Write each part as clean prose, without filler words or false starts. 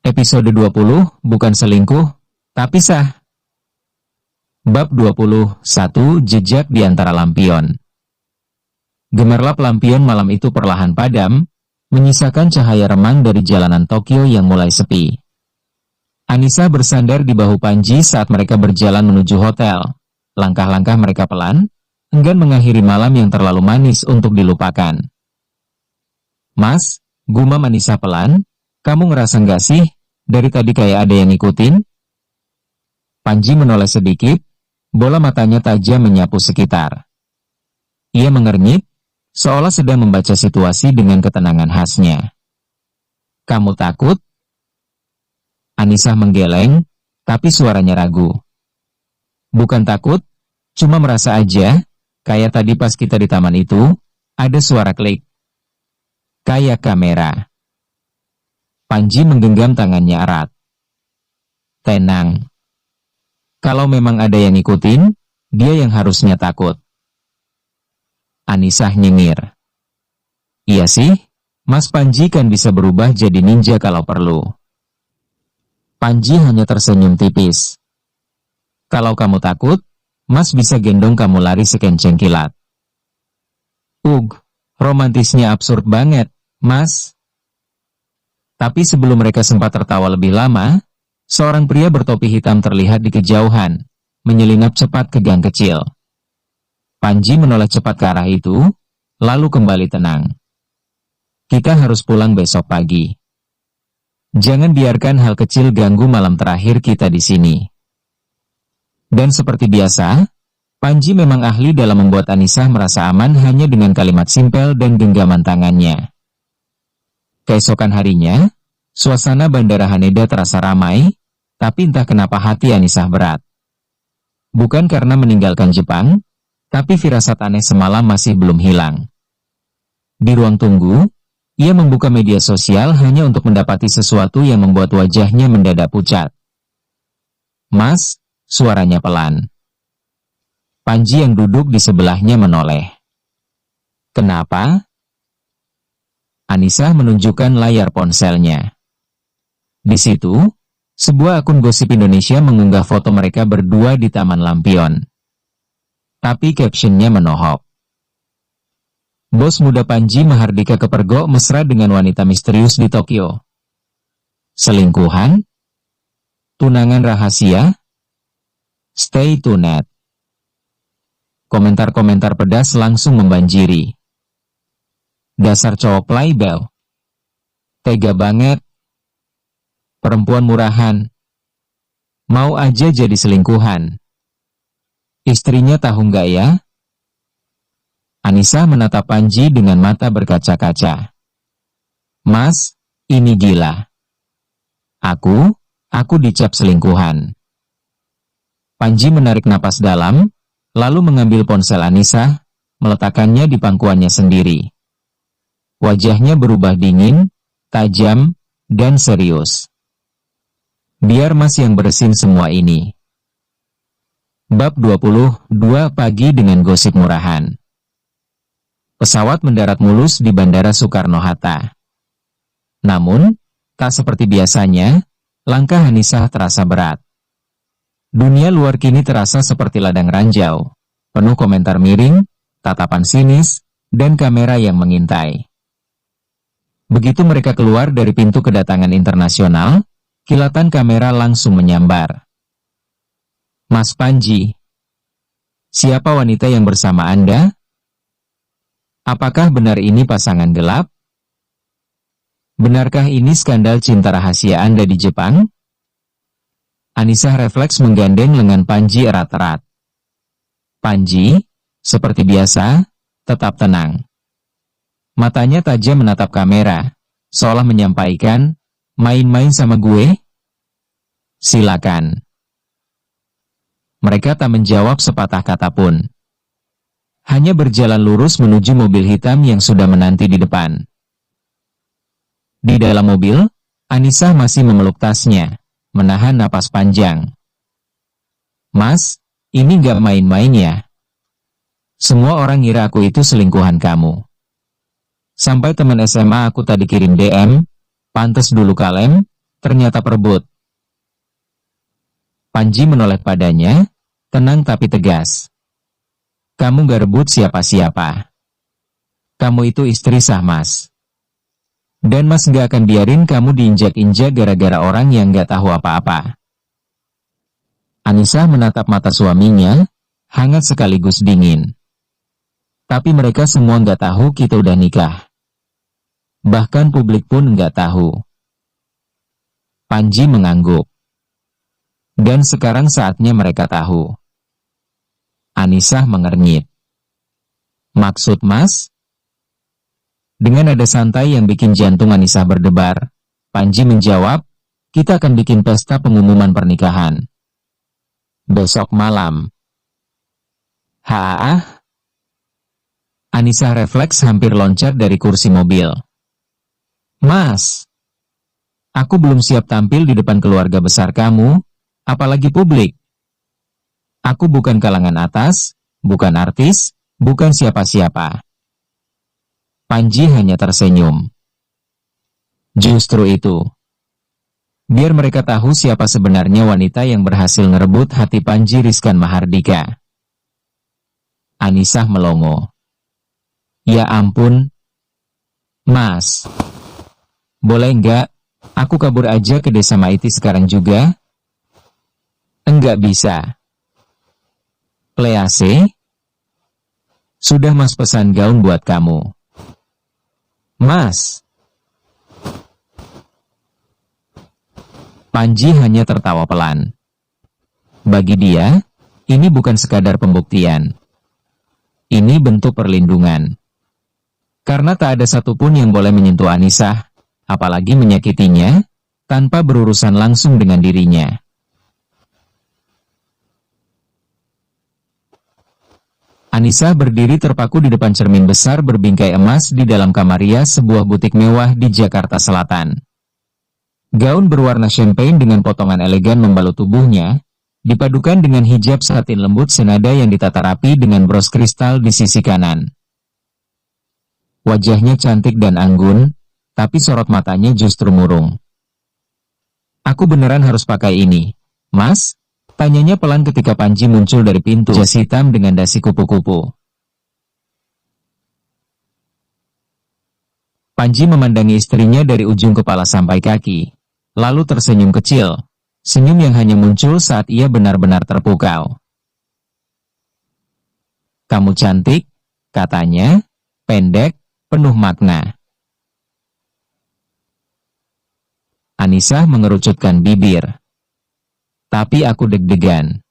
Episode 20, bukan selingkuh, tapi sah. Bab 21, Jejak di Antara Lampion. Gemerlap lampion malam itu perlahan padam, menyisakan cahaya remang dari jalanan Tokyo yang mulai sepi. Anissa bersandar di bahu Panji saat mereka berjalan menuju hotel. Langkah-langkah mereka pelan, enggan mengakhiri malam yang terlalu manis untuk dilupakan. "Mas," gumam Anissa pelan, "kamu ngerasa nggak sih? Dari tadi kayak ada yang ngikutin?" Panji menoleh sedikit, bola matanya tajam menyapu sekitar. Ia mengernyit, seolah sedang membaca situasi dengan ketenangan khasnya. "Kamu takut?" Anissa menggeleng, tapi suaranya ragu. "Bukan takut, cuma merasa aja, kayak tadi pas kita di taman itu, ada suara klik. Kayak kamera." Panji menggenggam tangannya erat. "Tenang. Kalau memang ada yang ngikutin, dia yang harusnya takut." Anissa nyengir. "Iya sih, Mas Panji kan bisa berubah jadi ninja kalau perlu." Panji hanya tersenyum tipis. "Kalau kamu takut, Mas bisa gendong kamu lari sekenceng kilat." Romantisnya absurd banget, Mas." Tapi sebelum mereka sempat tertawa lebih lama, seorang pria bertopi hitam terlihat di kejauhan, menyelinap cepat ke gang kecil. Panji menoleh cepat ke arah itu, lalu kembali tenang. "Kita harus pulang besok pagi. Jangan biarkan hal kecil ganggu malam terakhir kita di sini." Dan seperti biasa, Panji memang ahli dalam membuat Anissa merasa aman hanya dengan kalimat simpel dan genggaman tangannya. Keesokan harinya, suasana Bandara Haneda terasa ramai, tapi entah kenapa hati Anissa berat. Bukan karena meninggalkan Jepang, tapi firasat aneh semalam masih belum hilang. Di ruang tunggu, ia membuka media sosial hanya untuk mendapati sesuatu yang membuat wajahnya mendadak pucat. "Mas," suaranya pelan. Panji yang duduk di sebelahnya menoleh. "Kenapa?" Anissa menunjukkan layar ponselnya. Di situ, sebuah akun gosip Indonesia mengunggah foto mereka berdua di Taman Lampion. Tapi captionnya menohok. "Bos muda Panji Mahardika kepergok mesra dengan wanita misterius di Tokyo. Selingkuhan? Tunangan rahasia? Stay tuned." Komentar-komentar pedas langsung membanjiri. "Dasar cowok playboy. Tega banget. Perempuan murahan. Mau aja jadi selingkuhan. Istrinya tahu nggak ya?" Anissa menatap Panji dengan mata berkaca-kaca. "Mas, ini gila. Aku dicap selingkuhan." Panji menarik napas dalam, lalu mengambil ponsel Anissa, meletakkannya di pangkuannya sendiri. Wajahnya berubah dingin, tajam, dan serius. "Biar Mas yang beresin semua ini." Bab 22, Pagi dengan gosip murahan. Pesawat mendarat mulus di Bandara Soekarno-Hatta. Namun, tak seperti biasanya, langkah Anissa terasa berat. Dunia luar kini terasa seperti ladang ranjau, penuh komentar miring, tatapan sinis, dan kamera yang mengintai. Begitu mereka keluar dari pintu kedatangan internasional, kilatan kamera langsung menyambar. "Mas Panji, siapa wanita yang bersama Anda? Apakah benar ini pasangan gelap? Benarkah ini skandal cinta rahasia Anda di Jepang?" Anissa refleks menggandeng lengan Panji erat-erat. Panji, seperti biasa, tetap tenang. Matanya tajam menatap kamera, seolah menyampaikan, "Main-main sama gue? Silakan." Mereka tak menjawab sepatah kata pun. Hanya berjalan lurus menuju mobil hitam yang sudah menanti di depan. Di dalam mobil, Anissa masih memeluk tasnya, menahan napas panjang. "Mas, ini gak main-main ya. Semua orang ngira aku itu selingkuhan kamu. Sampai teman SMA aku tadi kirim DM, pantes dulu kalem, ternyata perebut. Panji menoleh padanya, tenang tapi tegas. Kamu gak rebut siapa-siapa. Kamu itu istri sah Mas. Dan Mas gak akan biarin kamu diinjak-injak gara-gara orang yang gak tahu apa-apa. Anissa menatap mata suaminya, hangat sekaligus dingin. Tapi mereka semua gak tahu kita udah nikah. Bahkan publik pun gak tahu. Panji mengangguk. Dan sekarang saatnya mereka tahu. Anissa mengernyit. Maksud Mas? Dengan nada santai yang bikin jantung Anissa berdebar, Panji menjawab, kita akan bikin pesta pengumuman pernikahan. Besok malam. Haa? Anissa refleks hampir loncat dari kursi mobil. Mas, aku belum siap tampil di depan keluarga besar kamu, apalagi publik. Aku bukan kalangan atas, bukan artis, bukan siapa-siapa. Panji hanya tersenyum. Justru itu. Biar mereka tahu siapa sebenarnya wanita yang berhasil ngerebut hati Panji Rizkan Mahardika. Anissa melongo. Ya ampun. Mas. Boleh enggak, aku kabur aja ke desa Maiti sekarang juga? Enggak bisa. Klease? Sudah Mas pesan gaun buat kamu. Mas. Panji hanya tertawa pelan. Bagi dia, ini bukan sekadar pembuktian. Ini bentuk perlindungan. Karena tak ada satupun yang boleh menyentuh Anissa, apalagi menyakitinya, tanpa berurusan langsung dengan dirinya. Anissa berdiri terpaku di depan cermin besar berbingkai emas di dalam kamar rias sebuah butik mewah di Jakarta Selatan. Gaun berwarna champagne dengan potongan elegan membalut tubuhnya, dipadukan dengan hijab satin lembut senada yang ditata rapi dengan bros kristal di sisi kanan. Wajahnya cantik dan anggun, tapi sorot matanya justru murung. Aku beneran harus pakai ini, Mas? Tanyanya pelan ketika Panji muncul dari pintu jas hitam dengan dasi kupu-kupu. Panji memandangi istrinya dari ujung kepala sampai kaki, lalu tersenyum kecil, senyum yang hanya muncul saat ia benar-benar terpukau. Kamu cantik, katanya, pendek, penuh makna. Anissa mengerucutkan bibir. Tapi aku deg-degan.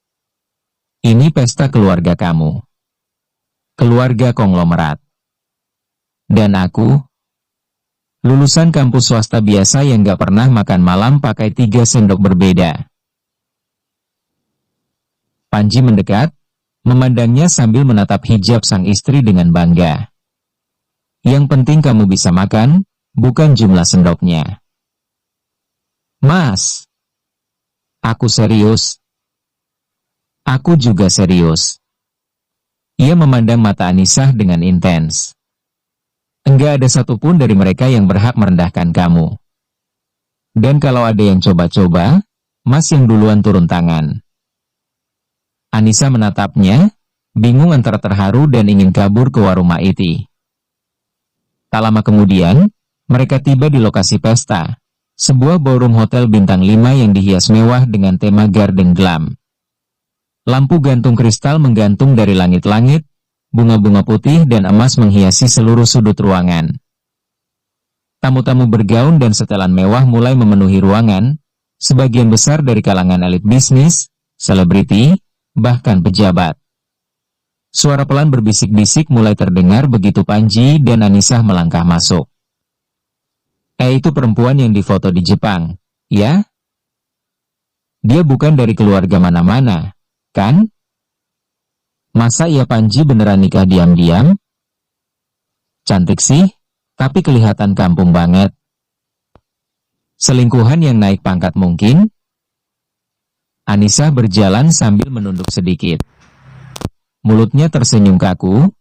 Ini pesta keluarga kamu. Keluarga konglomerat. Dan aku, lulusan kampus swasta biasa yang gak pernah makan malam pakai 3 sendok berbeda. Panji mendekat, memandangnya sambil menatap hijab sang istri dengan bangga. Yang penting kamu bisa makan, bukan jumlah sendoknya. Mas, aku serius. Aku juga serius. Ia memandang mata Anissa dengan intens. Enggak ada satupun dari mereka yang berhak merendahkan kamu. Dan kalau ada yang coba-coba, Mas yang duluan turun tangan. Anissa menatapnya, bingung antara terharu dan ingin kabur ke warung Maiti. Tak lama kemudian, mereka tiba di lokasi pesta. Sebuah ballroom hotel bintang 5 yang dihias mewah dengan tema garden glam. Lampu gantung kristal menggantung dari langit-langit, bunga-bunga putih dan emas menghiasi seluruh sudut ruangan. Tamu-tamu bergaun dan setelan mewah mulai memenuhi ruangan, sebagian besar dari kalangan elit bisnis, selebriti, bahkan pejabat. Suara pelan berbisik-bisik mulai terdengar begitu Panji dan Anissa melangkah masuk. Itu perempuan yang difoto di Jepang, ya? Dia bukan dari keluarga mana-mana, kan? Masa iya Panji beneran nikah diam-diam? Cantik sih, tapi kelihatan kampung banget. Selingkuhan yang naik pangkat mungkin? Anissa berjalan sambil menunduk sedikit. Mulutnya tersenyum kaku,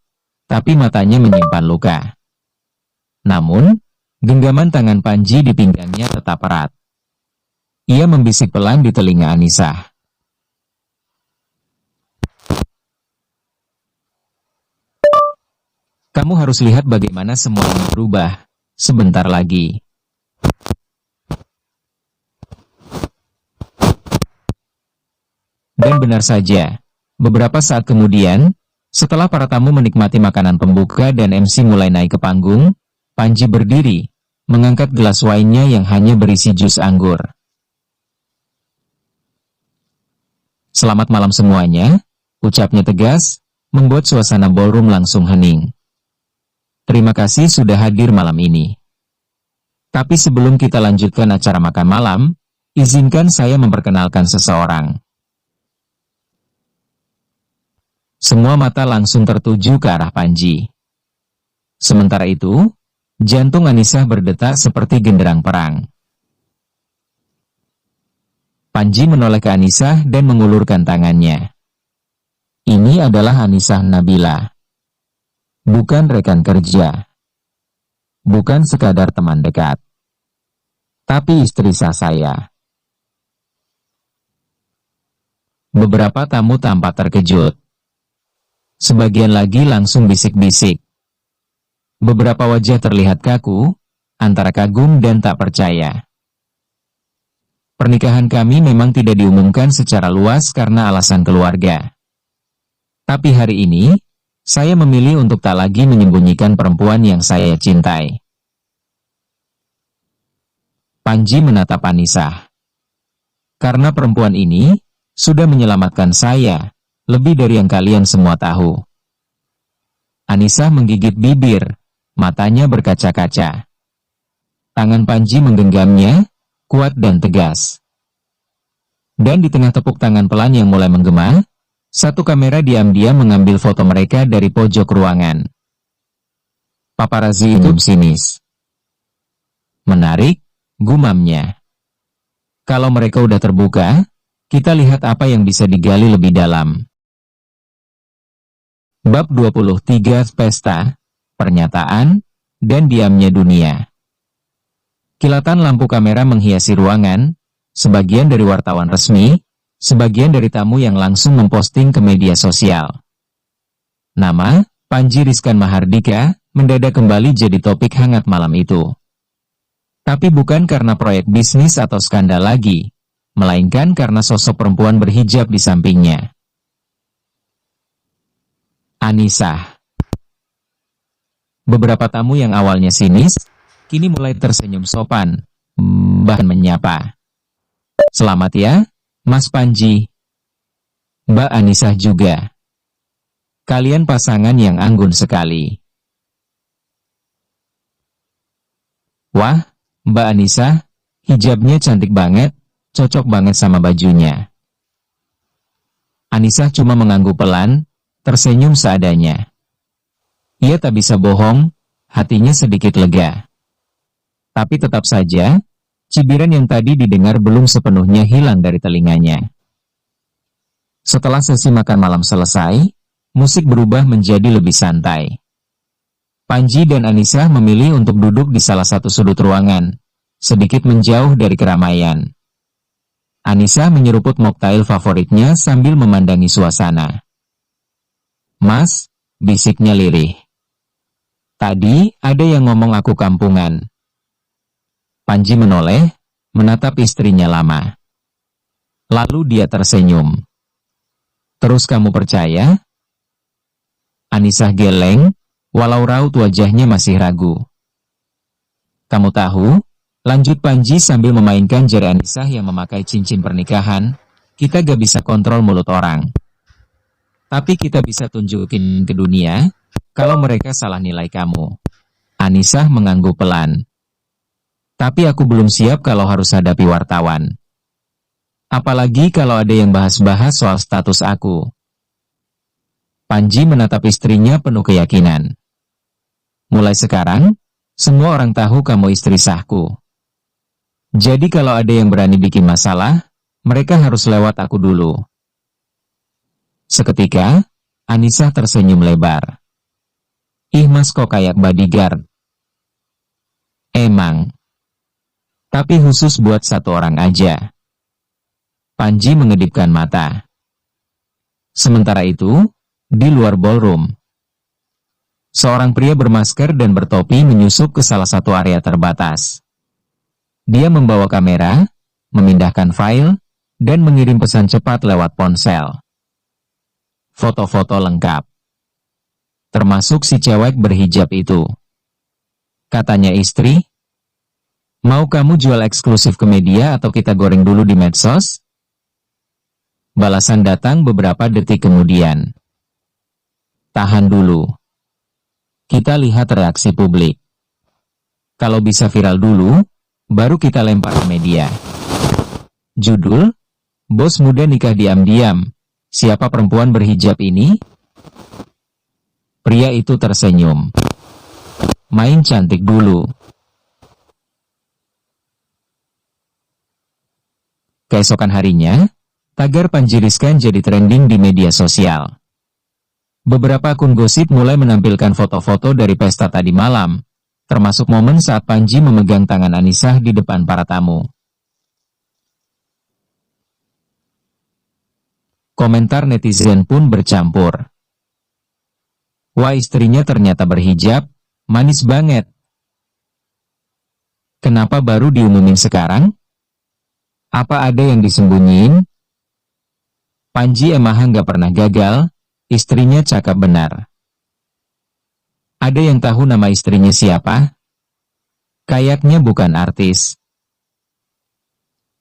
tapi matanya menyimpan luka. Namun, genggaman tangan Panji di pinggangnya tetap erat. Ia membisik pelan di telinga Anissa. Kamu harus lihat bagaimana semuanya berubah sebentar lagi. Dan benar saja, beberapa saat kemudian, setelah para tamu menikmati makanan pembuka dan MC mulai naik ke panggung, Panji berdiri, mengangkat gelas wine-nya yang hanya berisi jus anggur. Selamat malam semuanya, ucapnya tegas, membuat suasana ballroom langsung hening. Terima kasih sudah hadir malam ini. Tapi sebelum kita lanjutkan acara makan malam, izinkan saya memperkenalkan seseorang. Semua mata langsung tertuju ke arah Panji. Sementara itu, jantung Anissa berdetak seperti genderang perang. Panji menoleh ke Anissa dan mengulurkan tangannya. Ini adalah Anissa Nabila. Bukan rekan kerja. Bukan sekadar teman dekat. Tapi istri sah saya. Beberapa tamu tampak terkejut. Sebagian lagi langsung bisik-bisik. Beberapa wajah terlihat kaku, antara kagum dan tak percaya. Pernikahan kami memang tidak diumumkan secara luas karena alasan keluarga. Tapi hari ini, saya memilih untuk tak lagi menyembunyikan perempuan yang saya cintai. Panji menatap Anissa. Karena perempuan ini sudah menyelamatkan saya, lebih dari yang kalian semua tahu. Anissa menggigit bibir, matanya berkaca-kaca. Tangan Panji menggenggamnya, kuat dan tegas. Dan di tengah tepuk tangan pelan yang mulai menggema, satu kamera diam-diam mengambil foto mereka dari pojok ruangan. Paparazzi itu sinis. Menarik, gumamnya. Kalau mereka udah terbuka, kita lihat apa yang bisa digali lebih dalam. Bab 23 Pesta, Pernyataan, dan Diamnya Dunia. Kilatan lampu kamera menghiasi ruangan, sebagian dari wartawan resmi, sebagian dari tamu yang langsung memposting ke media sosial. Nama, Panji Rizkan Mahardika, mendadak kembali jadi topik hangat malam itu. Tapi bukan karena proyek bisnis atau skandal lagi, melainkan karena sosok perempuan berhijab di sampingnya. Anissa. Beberapa tamu yang awalnya sinis, kini mulai tersenyum sopan, bahkan menyapa. Selamat ya, Mas Panji. Mbak Anissa juga. Kalian pasangan yang anggun sekali. Wah, Mbak Anissa, hijabnya cantik banget, cocok banget sama bajunya. Anissa cuma mengangguk pelan, tersenyum seadanya. Ia tak bisa bohong, hatinya sedikit lega. Tapi tetap saja, cibiran yang tadi didengar belum sepenuhnya hilang dari telinganya. Setelah sesi makan malam selesai, musik berubah menjadi lebih santai. Panji dan Anissa memilih untuk duduk di salah satu sudut ruangan, sedikit menjauh dari keramaian. Anissa menyeruput mocktail favoritnya sambil memandangi suasana. Mas, bisiknya lirih. Tadi ada yang ngomong aku kampungan. Panji menoleh, menatap istrinya lama. Lalu dia tersenyum. Terus kamu percaya? Anissa geleng, walau raut wajahnya masih ragu. Kamu tahu, lanjut Panji sambil memainkan jari Anissa yang memakai cincin pernikahan, kita gak bisa kontrol mulut orang. Tapi kita bisa tunjukin ke dunia, kalau mereka salah nilai kamu. Anissa mengangguk pelan. Tapi aku belum siap kalau harus hadapi wartawan. Apalagi kalau ada yang bahas-bahas soal status aku. Panji menatap istrinya penuh keyakinan. Mulai sekarang, semua orang tahu kamu istri sahku. Jadi kalau ada yang berani bikin masalah, mereka harus lewat aku dulu. Seketika, Anissa tersenyum lebar. Ih mas kok kayak bodyguard. Emang. Tapi khusus buat satu orang aja. Panji mengedipkan mata. Sementara itu, di luar ballroom, seorang pria bermasker dan bertopi menyusup ke salah satu area terbatas. Dia membawa kamera, memindahkan file, dan mengirim pesan cepat lewat ponsel. Foto-foto lengkap, termasuk si cewek berhijab itu. Katanya istri, "Mau kamu jual eksklusif ke media atau kita goreng dulu di medsos?" Balasan datang beberapa detik kemudian. "Tahan dulu. Kita lihat reaksi publik. Kalau bisa viral dulu, baru kita lempar ke media." Judul, "Bos muda nikah diam-diam. Siapa perempuan berhijab ini?" Pria itu tersenyum. "Main cantik dulu." Keesokan harinya, tagar Panji Rizkan jadi trending di media sosial. Beberapa akun gosip mulai menampilkan foto-foto dari pesta tadi malam, termasuk momen saat Panji memegang tangan Anissa di depan para tamu. Komentar netizen pun bercampur. "Wah, istrinya ternyata berhijab, manis banget. Kenapa baru diumumin sekarang? Apa ada yang disembunyiin? Panji emang nggak pernah gagal, istrinya cakep benar. Ada yang tahu nama istrinya siapa? Kayaknya bukan artis."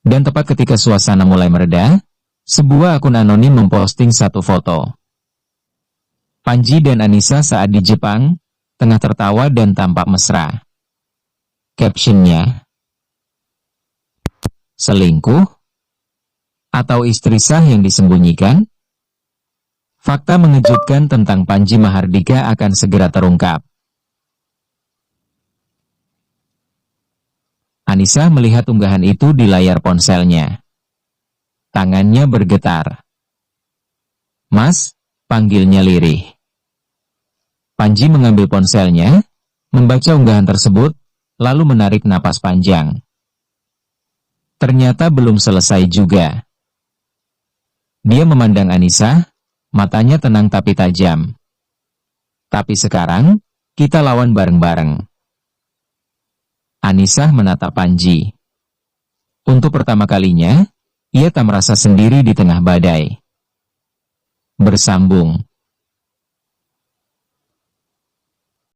Dan tepat ketika suasana mulai mereda, sebuah akun anonim memposting satu foto. Panji dan Anissa saat di Jepang, tengah tertawa dan tampak mesra. Captionnya, "Selingkuh? Atau istri sah yang disembunyikan?" Fakta mengejutkan tentang Panji Mahardika akan segera terungkap. Anissa melihat unggahan itu di layar ponselnya. Tangannya bergetar. "Mas," panggilnya lirih. Panji mengambil ponselnya, membaca unggahan tersebut, lalu menarik napas panjang. Ternyata belum selesai juga. Dia memandang Anissa, matanya tenang tapi tajam. "Tapi sekarang, kita lawan bareng-bareng." Anissa menatap Panji. Untuk pertama kalinya, ia tak merasa sendiri di tengah badai. Bersambung.